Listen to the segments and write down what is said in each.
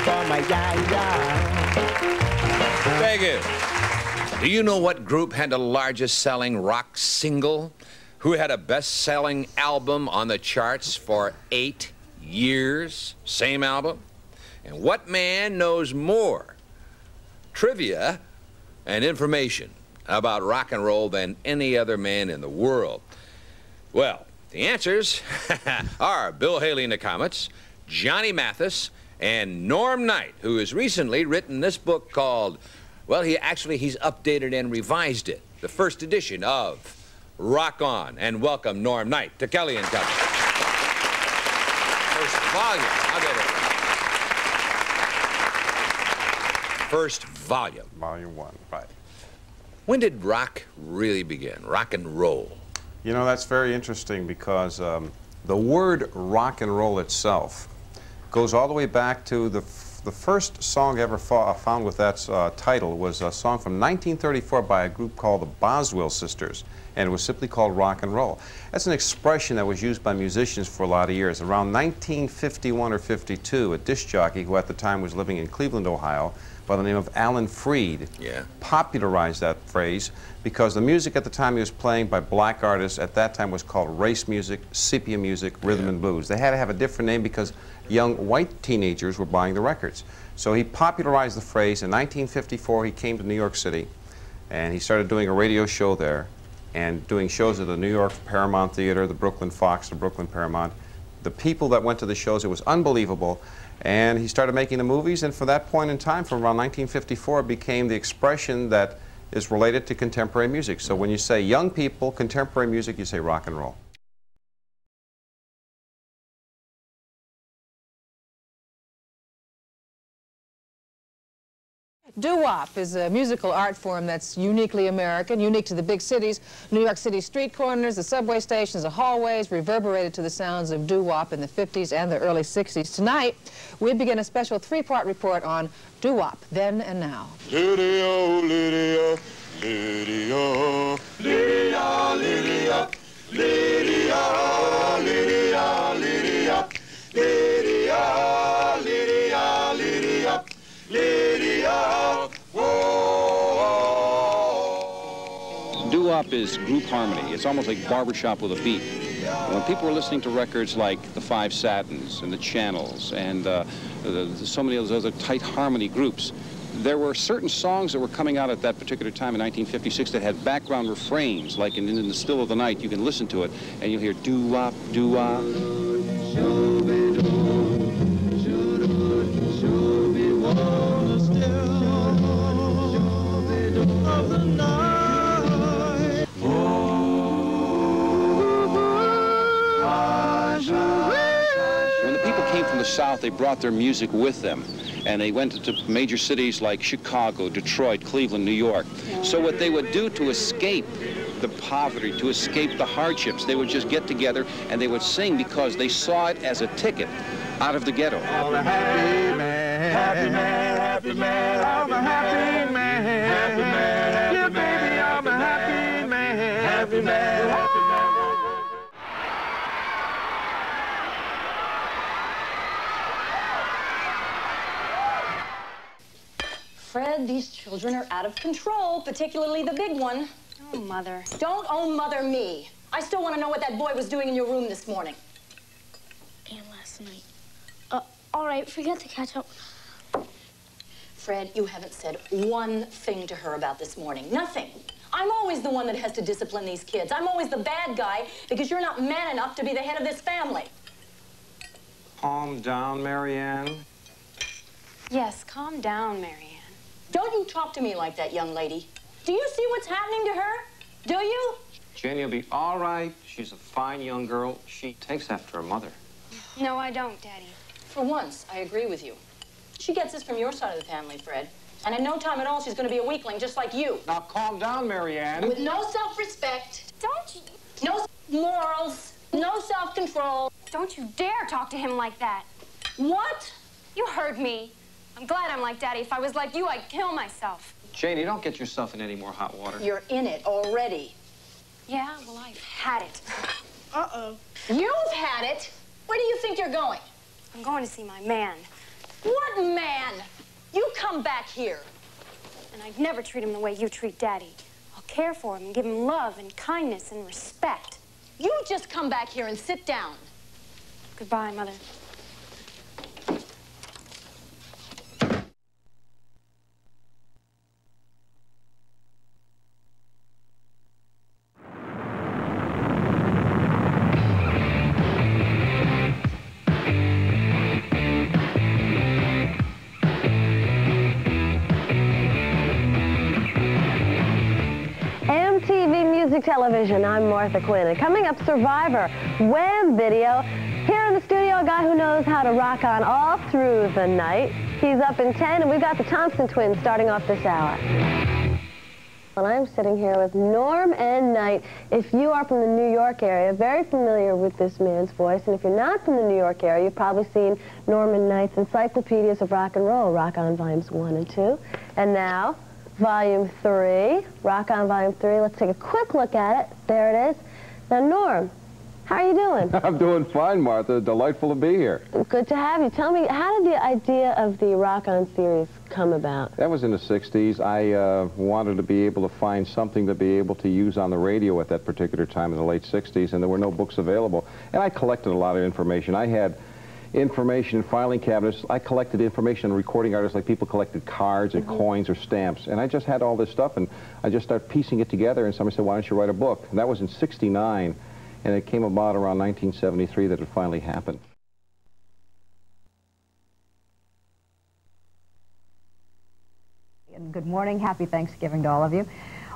for my yaya. Thank you. Do you know what group had the largest selling rock single? Who had a best-selling album on the charts for 8 years? Same album? And what man knows more trivia and information about rock and roll than any other man in the world? Well, the answers are Bill Haley in the Comets, Johnny Mathis, and Norm Knight, who has recently written this book called, well, he's updated and revised it, the first edition of Rock On. And welcome Norm Knight to Kelly and Company. First volume. I'll get it. First volume. Volume 1, right. When did rock really begin? Rock and roll? You know, that's very interesting because the word rock and roll itself goes all the way back to the first song ever found with that title was a song from 1934 by a group called the Boswell Sisters, and it was simply called rock and roll. That's an expression that was used by musicians for a lot of years. Around 1951 or 52, a disc jockey who at the time was living in Cleveland, Ohio, by the name of Alan Freed, popularized that phrase because the music at the time he was playing by black artists at that time was called race music, sepia music, rhythm and blues. They had to have a different name because young white teenagers were buying the records. So he popularized the phrase. In 1954, he came to New York City, and he started doing a radio show there and doing shows at the New York Paramount Theater, the Brooklyn Fox, the Brooklyn Paramount. The people that went to the shows, it was unbelievable. And he started making the movies, and from that point in time, from around 1954, it became the expression that is related to contemporary music. So when you say young people, contemporary music, you say rock and roll. Doo-wop is a musical art form that's uniquely American, unique to the big cities. New York City street corners, the subway stations, the hallways reverberated to the sounds of doo-wop in the 50s and the early 60s. Tonight, we begin a special 3-part report on doo-wop, then and now. Lydia, Lydia, Lydia, Lydia, Lydia, Lydia, Lydia, Lydia, Lydia, Lydia, Lydia, Lydia, whoa. Doo-wop is group harmony. It's almost like barbershop with a beat. When people were listening to records like the Five Satins and the Channels and so many of those other tight harmony groups, there were certain songs that were coming out at that particular time in 1956 that had background refrains, like in the still of the night. You can listen to it and you'll hear doo-wop, doo-wop. South, they brought their music with them, and they went to major cities like Chicago, Detroit, Cleveland, New York. So what they would do to escape the poverty, to escape the hardships, they would just get together and they would sing because they saw it as a ticket out of the ghetto. I'm a happy man, happy man, happy man, I'm a happy man, happy man, happy yeah, baby, I'm a happy man, happy man, happy man. Fred, these children are out of control, particularly the big one. Oh, Mother. Don't oh mother me. I still want to know what that boy was doing in your room this morning. And last night. All right, forget to catch up. Fred, you haven't said one thing to her about this morning. Nothing. I'm always the one that has to discipline these kids. I'm always the bad guy because you're not man enough to be the head of this family. Calm down, Marianne. Yes, calm down, Marianne. Don't you talk to me like that, young lady. Do you see what's happening to her? Do you? Jenny will be all right. She's a fine young girl. She takes after her mother. No, I don't, Daddy. For once, I agree with you. She gets this from your side of the family, Fred. And in no time at all, she's going to be a weakling just like you. Now, calm down, Marianne. With no self-respect. Don't you? No morals. No self-control. Don't you dare talk to him like that. What? You heard me. I'm glad I'm like Daddy. If I was like you, I'd kill myself. Janie, don't get yourself in any more hot water. You're in it already. Yeah, well, I've had it. Uh-oh. You've had it? Where do you think you're going? I'm going to see my man. What That man! You come back here. And I'd never treat him the way you treat Daddy. I'll care for him and give him love and kindness and respect. You just come back here and sit down. Goodbye, Mother. Music Television, I'm Martha Quinn, and coming up, Survivor, web video. Here in the studio, a guy who knows how to rock on all through the night. He's up in 10, and we've got the Thompson twins starting off this hour. Well, I'm sitting here with Norm and Nite. If you are from the New York area, very familiar with this man's voice, and if you're not from the New York area, you've probably seen Norm and Nite's Encyclopedias of Rock and Roll, Rock On Volumes 1 and 2. And now, Volume 3, Rock On Volume 3. Let's take a quick look at it. There it is. Now, Norm, how are you doing? I'm doing fine, Martha. Delightful to be here. Good to have you. Tell me, how did the idea of the Rock On series come about? That was in the 60s. I wanted to be able to find something to be able to use on the radio at that particular time in the late 60s, and there were no books available. And I collected a lot of information. I had information in filing cabinets. I collected information on recording artists like people collected cards and coins or stamps. And I just had all this stuff, and I just started piecing it together, and somebody said, why don't you write a book? And that was in '69, and it came about around 1973 that it finally happened. And good morning. Happy Thanksgiving to all of you.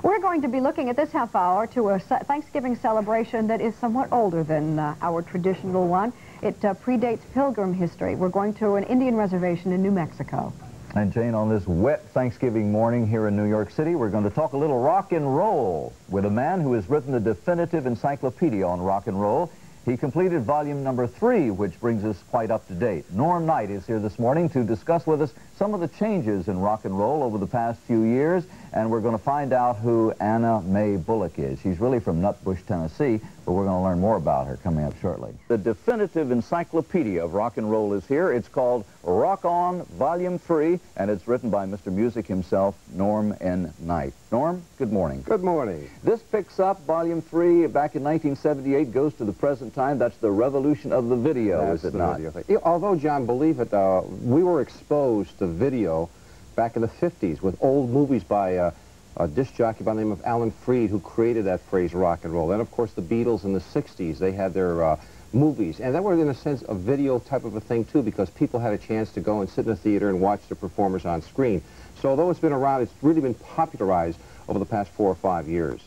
We're going to be looking at this half hour to a Thanksgiving celebration that is somewhat older than our traditional one. It predates Pilgrim history. We're going to an Indian reservation in New Mexico. And Jane, on this wet Thanksgiving morning here in New York City, we're going to talk a little rock and roll with a man who has written the definitive encyclopedia on rock and roll. He completed volume number 3, which brings us quite up to date. Norm Nite is here this morning to discuss with us some of the changes in rock and roll over the past few years, and we're going to find out who Anna Mae Bullock is. She's really from Nutbush, Tennessee, but we're going to learn more about her coming up shortly. The definitive encyclopedia of rock and roll is here. It's called Rock On Volume 3, and it's written by Mr. Music himself, Norm N. Nite. Norm, good morning. Good morning. This picks up Volume 3 back in 1978, goes to the present time. That's the revolution of the video, is it not? Although, John, believe it, we were exposed to video back in the 50s with old movies by a disc jockey by the name of Alan Freed, who created that phrase rock and roll. Then, of course, the Beatles in the 60s, they had their movies. And that was, in a sense, a video type of a thing, too, because people had a chance to go and sit in a theater and watch the performers on screen. So although it's been around, it's really been popularized over the past 4 or 5 years.